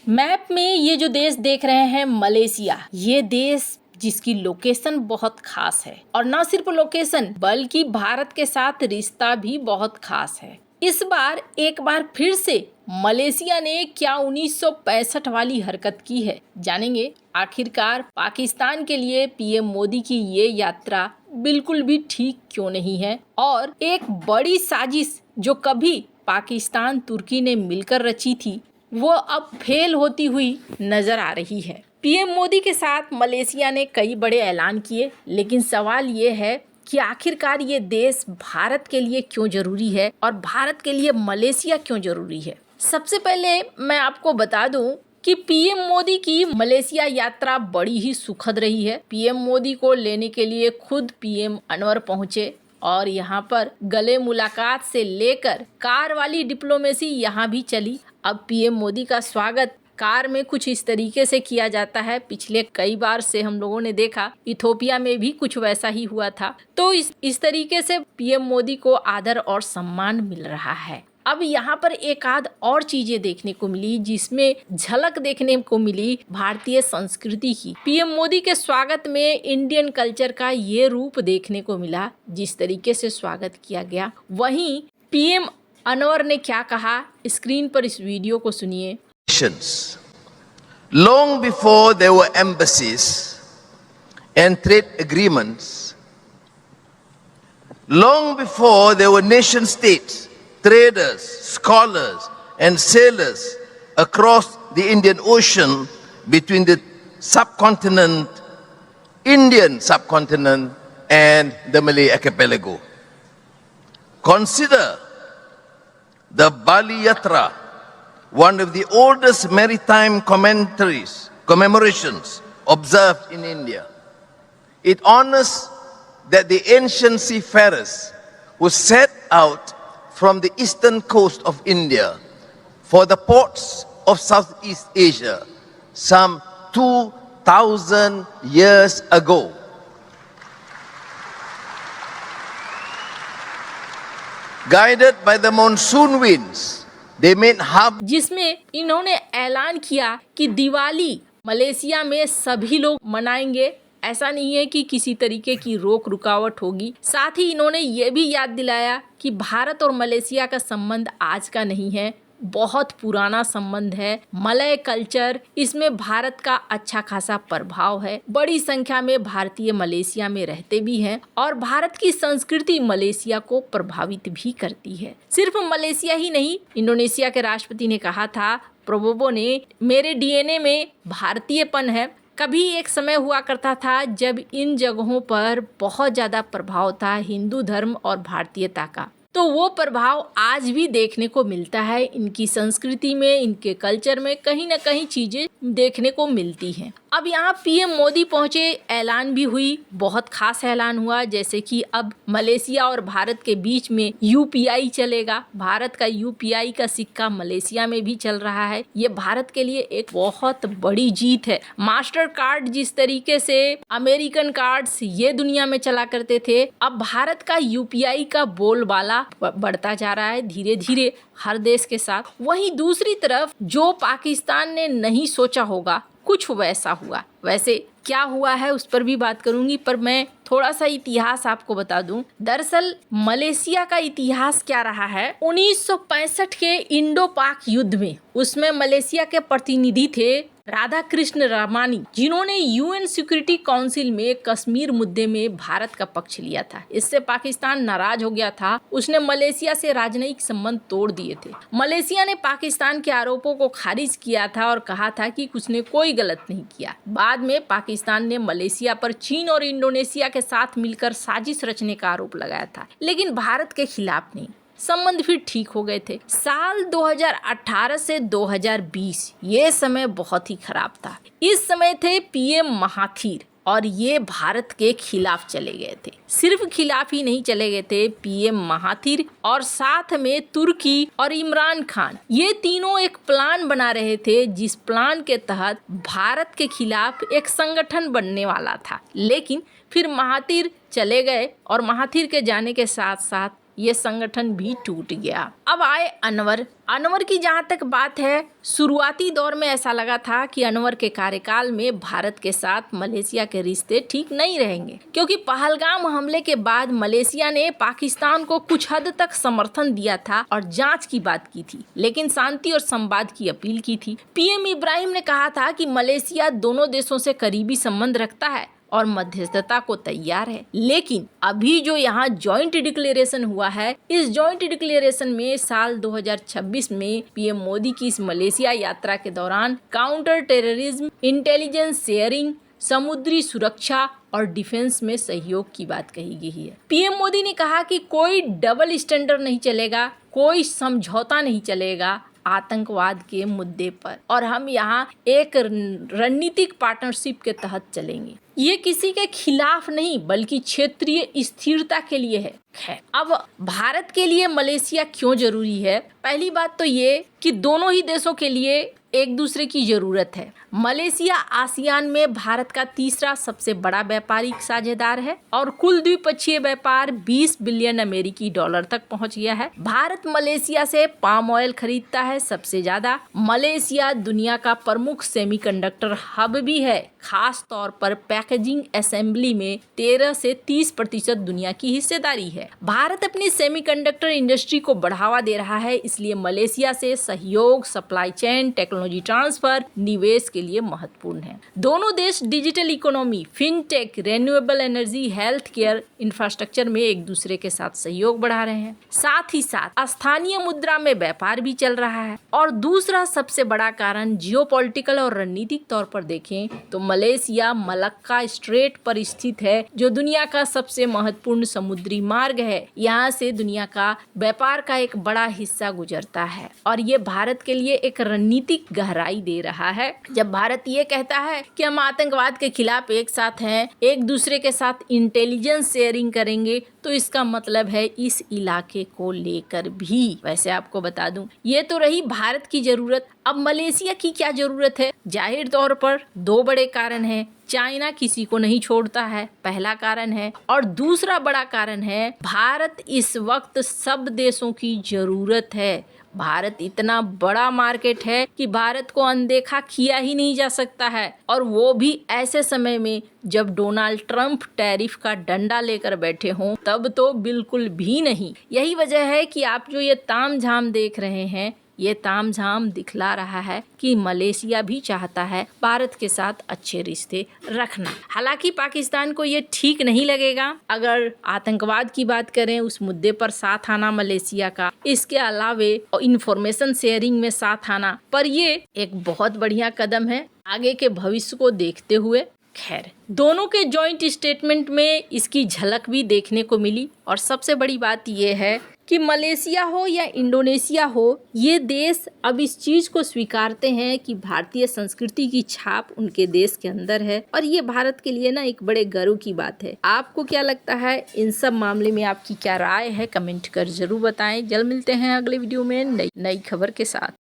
Map में ये जो देश देख रहे हैं मलेशिया, ये देश जिसकी लोकेशन बहुत खास है और न सिर्फ लोकेशन बल्कि भारत के साथ रिश्ता भी बहुत खास है। इस बार एक बार फिर से मलेशिया ने क्या 1965 वाली हरकत की है, जानेंगे। आखिरकार पाकिस्तान के लिए पीएम मोदी की ये यात्रा बिल्कुल भी ठीक क्यों नहीं है और एक बड़ी साजिश जो कभी पाकिस्तान तुर्की ने मिलकर रची थी वो अब फेल होती हुई नजर आ रही है। पीएम मोदी के साथ मलेशिया ने कई बड़े ऐलान किए, लेकिन सवाल ये है कि आखिरकार ये देश भारत के लिए क्यों जरूरी है और भारत के लिए मलेशिया क्यों जरूरी है। सबसे पहले मैं आपको बता दूं कि पीएम मोदी की मलेशिया यात्रा बड़ी ही सुखद रही है। पीएम मोदी को लेने के लिए खुद पीएम अनवर पहुंचे और यहाँ पर गले मुलाकात से लेकर कार वाली डिप्लोमेसी यहाँ भी चली। अब पीएम मोदी का स्वागत कार में कुछ इस तरीके से किया जाता है। पिछले कई बार से हम लोगों ने देखा, इथोपिया में भी कुछ वैसा ही हुआ था। तो इस तरीके से पीएम मोदी को आदर और सम्मान मिल रहा है। अब यहाँ पर एक आध और चीजें देखने को मिली जिसमें झलक देखने को मिली भारतीय संस्कृति की। पीएम मोदी के स्वागत में इंडियन कल्चर का ये रूप देखने को मिला, जिस तरीके से स्वागत किया गया। वहीं पीएम अनवर ने क्या कहा, स्क्रीन पर इस वीडियो को सुनिए। Long before there were embassies and trade agreements, long before there were nation states, traders, scholars and sailors across the Indian Ocean between the subcontinent, Indian subcontinent and the Malay archipelago. Consider the Bali Yatra, one of the oldest maritime commemorations observed in India. It honors that the ancient seafarers who set out from the eastern coast of India for the ports of Southeast Asia some 2,000 years ago. Guided by the monsoon winds, they made harbor. जिसमें इन्होंने ऐलान किया कि Diwali Malaysia में सभी लोग मनाएंगे। ऐसा नहीं है कि किसी तरीके की रोक रुकावट होगी। साथ ही इन्होंने ये भी याद दिलाया कि भारत और मलेशिया का संबंध आज का नहीं है, बहुत पुराना संबंध है। मलय कल्चर, इसमें भारत का अच्छा खासा प्रभाव है। बड़ी संख्या में भारतीय मलेशिया में रहते भी हैं और भारत की संस्कृति मलेशिया को प्रभावित भी करती है। सिर्फ मलेशिया ही नहीं, इंडोनेशिया के राष्ट्रपति ने कहा था, प्रबोवो ने, मेरे डीएनए में भारतीयपन है। कभी एक समय हुआ करता था जब इन जगहों पर बहुत ज़्यादा प्रभाव था हिंदू धर्म और भारतीयता का, तो वो प्रभाव आज भी देखने को मिलता है। इनकी संस्कृति में, इनके कल्चर में कहीं ना कहीं चीजें देखने को मिलती हैं। अब यहाँ पीएम मोदी पहुंचे, ऐलान भी हुई, बहुत खास ऐलान हुआ, जैसे कि अब मलेशिया और भारत के बीच में यूपीआई चलेगा। भारत का यूपीआई का सिक्का मलेशिया में भी चल रहा है। ये भारत के लिए एक बहुत बड़ी जीत है। मास्टर कार्ड जिस तरीके से अमेरिकन कार्ड्स ये दुनिया में चला करते थे, अब भारत का यूपीआई का बोलबाला बढ़ता जा रहा है धीरे धीरे हर देश के साथ। वहीं दूसरी तरफ जो पाकिस्तान ने नहीं सोचा होगा कुछ वैसा हुआ। वैसे क्या हुआ है उस पर भी बात करूंगी, पर मैं थोड़ा सा इतिहास आपको बता दूं। दरअसल मलेशिया का इतिहास क्या रहा है, 1965 के इंडो पाक युद्ध में, उसमें मलेशिया के प्रतिनिधि थे राधा कृष्ण रामानी, जिन्होंने यूएन सिक्योरिटी काउंसिल में कश्मीर मुद्दे में भारत का पक्ष लिया था। इससे पाकिस्तान नाराज हो गया था, उसने मलेशिया से राजनयिक संबंध तोड़ दिए थे। मलेशिया ने पाकिस्तान के आरोपों को खारिज किया था और कहा था कि उसने कोई गलत नहीं किया। बाद में पाकिस्तान ने मलेशिया पर चीन और इंडोनेशिया के साथ मिलकर साजिश रचने का आरोप लगाया था, लेकिन भारत के खिलाफ नहीं। संबंध फिर ठीक हो गए थे। साल 2018 से 2020 ये समय बहुत ही खराब था। इस समय थे पीएम महाथीर और ये भारत के खिलाफ चले गए थे। सिर्फ खिलाफ ही नहीं चले गए थे, पीएम महाथीर और साथ में तुर्की और इमरान खान, ये तीनों एक प्लान बना रहे थे, जिस प्लान के तहत भारत के खिलाफ एक संगठन बनने वाला था। लेकिन फिर महाथीर चले गए और महाथीर के जाने के साथ साथ ये संगठन भी टूट गया। अब आए अनवर की जहाँ तक बात है, शुरुआती दौर में ऐसा लगा था कि अनवर के कार्यकाल में भारत के साथ मलेशिया के रिश्ते ठीक नहीं रहेंगे, क्योंकि पहलगाम हमले के बाद मलेशिया ने पाकिस्तान को कुछ हद तक समर्थन दिया था और जांच की बात की थी, लेकिन शांति और संवाद की अपील की थी। पीएम इब्राहिम ने कहा था कि मलेशिया दोनों देशों से करीबी संबंध रखता है और मध्यस्थता को तैयार है। लेकिन अभी जो यहाँ जॉइंट डिक्लेरेशन हुआ है, इस जॉइंट डिक्लेरेशन में साल 2026 में पीएम मोदी की इस मलेशिया यात्रा के दौरान काउंटर टेररिज्म, इंटेलिजेंस शेयरिंग, समुद्री सुरक्षा और डिफेंस में सहयोग की बात कही गई है। पीएम मोदी ने कहा कि कोई डबल स्टैंडर्ड नहीं चलेगा, कोई समझौता नहीं चलेगा आतंकवाद के मुद्दे पर, और हम यहाँ एक रणनीतिक पार्टनरशिप के तहत चलेंगे। ये किसी के खिलाफ नहीं बल्कि क्षेत्रीय स्थिरता के लिए है। अब भारत के लिए मलेशिया क्यों जरूरी है? पहली बात तो ये कि दोनों ही देशों के लिए एक दूसरे की जरूरत है। मलेशिया आसियान में भारत का तीसरा सबसे बड़ा व्यापारिक साझेदार है और कुल द्विपक्षीय व्यापार 20 बिलियन अमेरिकी डॉलर तक पहुंच गया है। भारत मलेशिया से पाम ऑयल खरीदता है सबसे ज्यादा। मलेशिया दुनिया का प्रमुख सेमीकंडक्टर हब भी है, खास तौर पर पैकेजिंग असेंबली में 13 से 30% दुनिया की हिस्सेदारी है। भारत अपनी सेमीकंडक्टर इंडस्ट्री को बढ़ावा दे रहा है, इसलिए मलेशिया से सहयोग, सप्लाई चेन, टेक्नोलॉजी ट्रांसफर, निवेश के लिए महत्वपूर्ण है। दोनों देश digital economy, fintech, renewable energy, health care infrastructure में एक दूसरे के साथ सहयोग बढ़ा रहे हैं। साथ ही साथ स्थानीय मुद्रा में व्यापार भी चल रहा है। और दूसरा सबसे बड़ा कारण जियोपॉलिटिकल और रणनीतिक तौर पर देखें तो मलेशिया मलक्का स्ट्रेट पर स्थित है, जो दुनिया का सबसे महत्वपूर्ण समुद्री मार्ग है। यहाँ से दुनिया का व्यापार का एक बड़ा हिस्सा गुजरता है और ये भारत के लिए एक रणनीतिक गहराई दे रहा है। जब भारत ये कहता है कि हम आतंकवाद के खिलाफ एक साथ हैं, एक दूसरे के साथ इंटेलिजेंस शेयरिंग करेंगे, तो इसका मतलब है इस इलाके को लेकर भी। वैसे आपको बता दूं, ये तो रही भारत की जरूरत। अब मलेशिया की क्या जरूरत है? जाहिर तौर पर दो बड़े कारण हैं। चाइना किसी को नहीं छोड़ता है, पहला कारण है, और दूसरा बड़ा कारण है भारत इस वक्त सब देशों की जरूरत है। भारत इतना बड़ा मार्केट है कि भारत को अनदेखा किया ही नहीं जा सकता है, और वो भी ऐसे समय में जब डोनाल्ड ट्रंप टैरिफ का डंडा लेकर बैठे हों, तब तो बिल्कुल भी नहीं। यही वजह है कि आप जो ये तामझाम देख रहे हैं, ये तामझाम दिखला रहा है कि मलेशिया भी चाहता है भारत के साथ अच्छे रिश्ते रखना। हालांकि पाकिस्तान को ये ठीक नहीं लगेगा अगर आतंकवाद की बात करें, उस मुद्दे पर साथ आना मलेशिया का, इसके अलावे इंफॉर्मेशन शेयरिंग में साथ आना, पर ये एक बहुत बढ़िया कदम है आगे के भविष्य को देखते हुए। खैर, दोनों के जॉइंट स्टेटमेंट में इसकी झलक भी देखने को मिली। और सबसे बड़ी बात यह है कि मलेशिया हो या इंडोनेशिया हो, ये देश अब इस चीज को स्वीकारते हैं कि भारतीय संस्कृति की छाप उनके देश के अंदर है, और ये भारत के लिए ना एक बड़े गर्व की बात है। आपको क्या लगता है? इन सब मामले में आपकी क्या राय है? कमेंट कर जरूर बताएं। जल्द मिलते हैं अगले वीडियो में नई खबर के साथ।